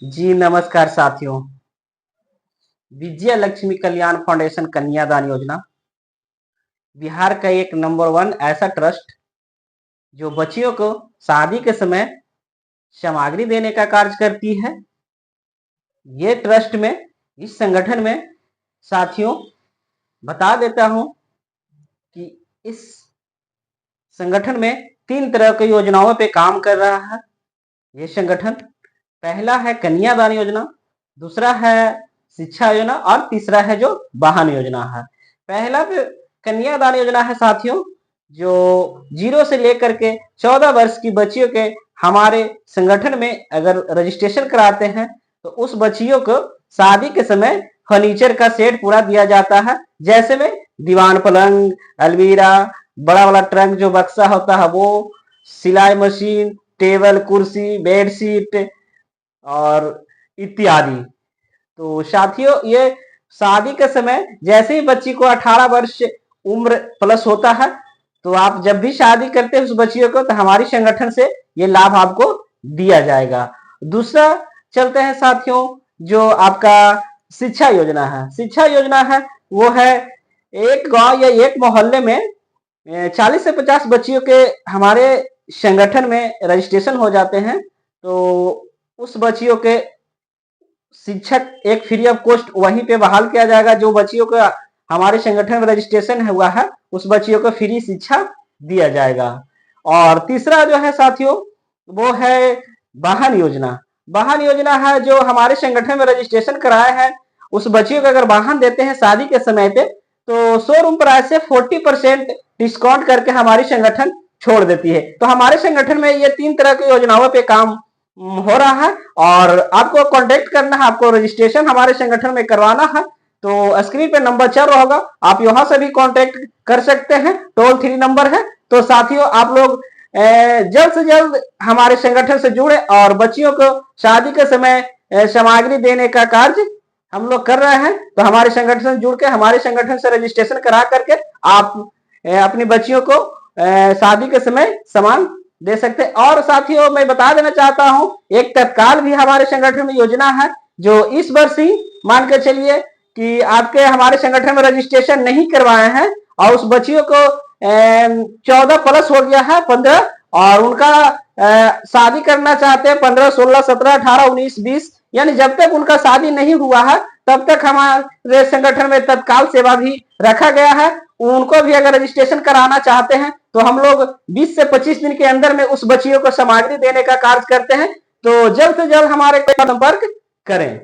जी नमस्कार साथियों। विजय लक्ष्मी कल्याण फाउंडेशन कन्यादान योजना बिहार का एक नंबर 1 ऐसा ट्रस्ट जो बच्चियों को शादी के समय सामग्री देने का कार्य करती है। ये ट्रस्ट में इस संगठन में साथियों बता देता हूं कि इस संगठन में 3 तरह की योजनाओं पे काम कर रहा है। ये संगठन पहला है कन्यादान योजना, दूसरा है शिक्षा योजना और तीसरा है जो वाहन योजना है। पहला कन्यादान योजना है साथियों, जो 0 से लेकर के 14 वर्ष की बच्चियों के हमारे संगठन में अगर रजिस्ट्रेशन कराते हैं तो उस बच्चियों को शादी के समय फर्नीचर का सेट पूरा दिया जाता है। जैसे में दीवान पलंग, अलमीरा, बड़ा वाला ट्रंक जो बक्सा होता है वो, सिलाई मशीन, टेबल, कुर्सी, बेडशीट और इत्यादि। तो साथियों ये शादी के समय जैसे ही बच्ची को 18 वर्ष उम्र प्लस होता है तो आप जब भी शादी करते हैं उस बच्चियों को तो हमारी संगठन से ये लाभ आपको दिया जाएगा। दूसरा चलते हैं साथियों, जो आपका शिक्षा योजना है। शिक्षा योजना है वो है एक गांव या एक मोहल्ले में 40 से 50 बच्चियों के हमारे संगठन में रजिस्ट्रेशन हो जाते हैं तो उस बच्चियों के शिक्षक एक फ्री ऑफ कॉस्ट वहीं पे बहाल किया जाएगा। जो बच्चियों का हमारे संगठन में रजिस्ट्रेशन हुआ है उस बच्चियों को फ्री शिक्षा दिया जाएगा। और तीसरा जो है साथियों वो है वाहन योजना। वाहन योजना है जो हमारे संगठन में रजिस्ट्रेशन कराए हैं उस बच्चियों को अगर वाहन देते हैं शादी के समय पे तो शोरूम प्राइस से 40% डिस्काउंट करके हमारी संगठन छोड़ देती है। तो हमारे संगठन में ये 3 तरह की योजनाओं पे काम हो रहा है और आपको कांटेक्ट करना है, आपको रजिस्ट्रेशन हमारे संगठन में करवाना है तो स्क्रीन पे नंबर चल रहा होगा, आप यहां से भी कांटेक्ट कर सकते हैं, टोल फ्री नंबर है। तो साथियों आप लोग जल्द से जल्द हमारे संगठन से जुड़े और बच्चियों को शादी के समय सामग्री देने का कार्य हम लोग कर रहे हैं। तो हमारे संगठन से जुड़ के हमारे संगठन से रजिस्ट्रेशन करा करके आप अपनी बच्चियों को शादी के समय सामान दे सकते हैं। और साथियों मैं बता देना चाहता हूं एक तत्काल भी हमारे संगठन में योजना है जो इस वर्ष ही मान के चलिए कि आपके हमारे संगठन में रजिस्ट्रेशन नहीं करवाए हैं और उस बच्चियों को 14 प्लस हो गया है 15 और उनका शादी करना चाहते हैं 15, 16, 17, 18, 19, 20 यानी जब तक उनका शादी नहीं हुआ है तब तक हमारे संगठन में तत्काल सेवा भी रखा गया है। उनको भी अगर रजिस्ट्रेशन कराना चाहते हैं तो हम लोग 20 से 25 दिन के अंदर में उस बच्चियों को सामग्री देने का कार्य करते हैं। तो जल्द से जल्द हमारे संपर्क करें।